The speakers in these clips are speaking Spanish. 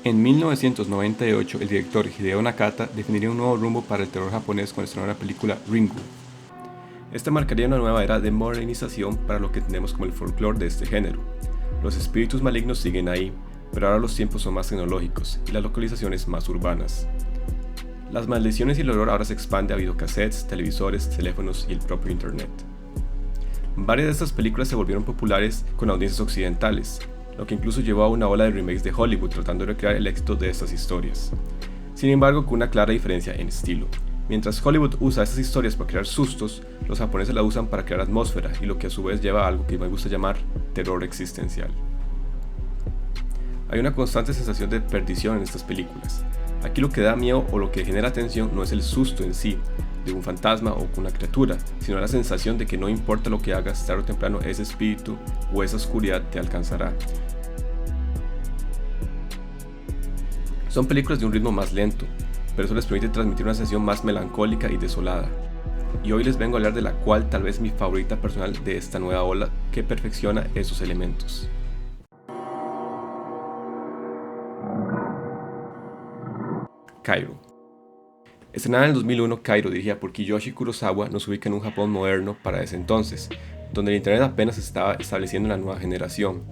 En 1998, el director Hideo Nakata definiría un nuevo rumbo para el terror japonés con estrenar la película Ringu. Esta marcaría una nueva era de modernización para lo que tenemos como el folclore de este género. Los espíritus malignos siguen ahí, pero ahora los tiempos son más tecnológicos y las localizaciones más urbanas. Las maldiciones y el horror ahora se expande a videocassettes, televisores, teléfonos y el propio internet. Varias de estas películas se volvieron populares con audiencias occidentales, lo que incluso llevó a una ola de remakes de Hollywood tratando de recrear el éxito de estas historias. Sin embargo, con una clara diferencia en estilo. Mientras Hollywood usa estas historias para crear sustos, los japoneses la usan para crear atmósfera y lo que a su vez lleva a algo que me gusta llamar terror existencial. Hay una constante sensación de perdición en estas películas. Aquí lo que da miedo o lo que genera tensión no es el susto en sí, de un fantasma o una criatura, sino la sensación de que no importa lo que hagas, tarde o temprano ese espíritu o esa oscuridad te alcanzará. Son películas de un ritmo más lento, pero eso les permite transmitir una sensación más melancólica y desolada. Y hoy les vengo a hablar de la cual tal vez mi favorita personal de esta nueva ola que perfecciona esos elementos. Kairo. Estrenada en el 2001, Kairo, dirigida por Kiyoshi Kurosawa, nos ubica en un Japón moderno para ese entonces, donde el internet apenas se estaba estableciendo en la nueva generación.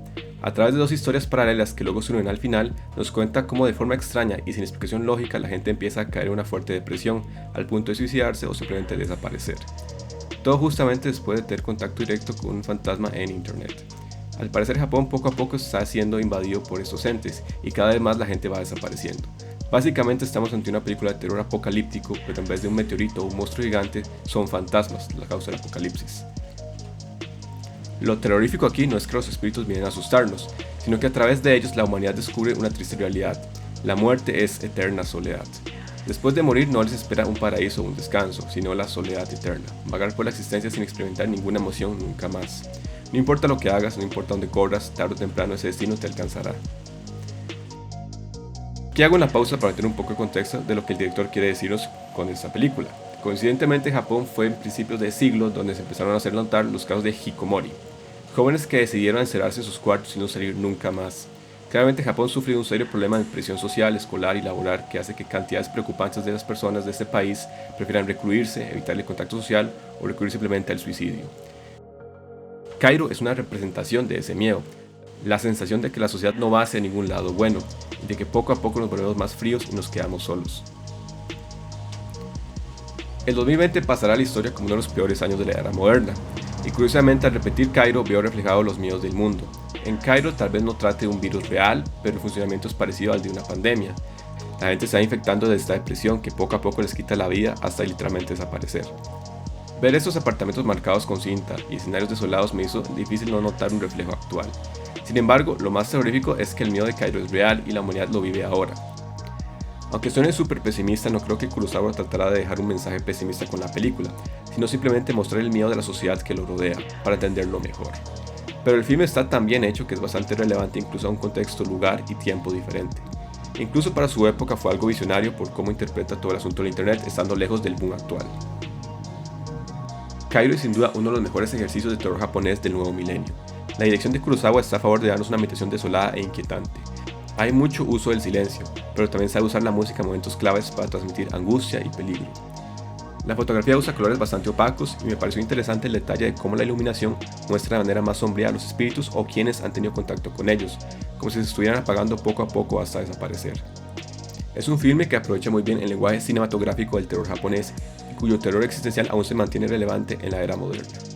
A través de dos historias paralelas que luego se unen al final, nos cuenta cómo de forma extraña y sin explicación lógica la gente empieza a caer en una fuerte depresión, al punto de suicidarse o simplemente desaparecer. Todo justamente después de tener contacto directo con un fantasma en internet. Al parecer Japón poco a poco está siendo invadido por estos entes y cada vez más la gente va desapareciendo. Básicamente estamos ante una película de terror apocalíptico, pero en vez de un meteorito o un monstruo gigante, son fantasmas la causa del apocalipsis. Lo terrorífico aquí no es que los espíritus vienen a asustarnos, sino que a través de ellos la humanidad descubre una triste realidad. La muerte es eterna soledad. Después de morir no les espera un paraíso o un descanso, sino la soledad eterna, vagar por la existencia sin experimentar ninguna emoción nunca más. No importa lo que hagas, no importa dónde corras, tarde o temprano ese destino te alcanzará. Aquí hago una pausa para meter un poco de contexto de lo que el director quiere decirnos con esta película. Coincidentemente, Japón fue en principios de siglo donde se empezaron a hacer notar los casos de hikikomori, jóvenes que decidieron encerrarse en sus cuartos y no salir nunca más. Claramente Japón sufre un serio problema de presión social, escolar y laboral que hace que cantidades preocupantes de las personas de este país prefieran recluirse, evitar el contacto social o recurrir simplemente al suicidio. Kairo es una representación de ese miedo, la sensación de que la sociedad no va hacia ningún lado bueno y de que poco a poco nos volvemos más fríos y nos quedamos solos. El 2020 pasará a la historia como uno de los peores años de la era moderna, y curiosamente al repetir Kairo veo reflejados los miedos del mundo. En Kairo tal vez no trate de un virus real, pero el funcionamiento es parecido al de una pandemia. La gente se va infectando de esta depresión que poco a poco les quita la vida hasta literalmente desaparecer. Ver estos apartamentos marcados con cinta y escenarios desolados me hizo difícil no notar un reflejo actual. Sin embargo, lo más terrorífico es que el miedo de Kairo es real y la humanidad lo vive ahora. Aunque suene súper pesimista, no creo que Kurosawa tratará de dejar un mensaje pesimista con la película, sino simplemente mostrar el miedo de la sociedad que lo rodea, para entenderlo mejor. Pero el filme está tan bien hecho que es bastante relevante incluso a un contexto, lugar y tiempo diferente. Incluso para su época fue algo visionario por cómo interpreta todo el asunto del internet estando lejos del boom actual. Kairo es sin duda uno de los mejores ejercicios de terror japonés del nuevo milenio. La dirección de Kurosawa está a favor de darnos una ambientación desolada e inquietante. Hay mucho uso del silencio, pero también sabe usar la música en momentos claves para transmitir angustia y peligro. La fotografía usa colores bastante opacos y me pareció interesante el detalle de cómo la iluminación muestra de manera más sombría a los espíritus o quienes han tenido contacto con ellos, como si se estuvieran apagando poco a poco hasta desaparecer. Es un filme que aprovecha muy bien el lenguaje cinematográfico del terror japonés y cuyo terror existencial aún se mantiene relevante en la era moderna.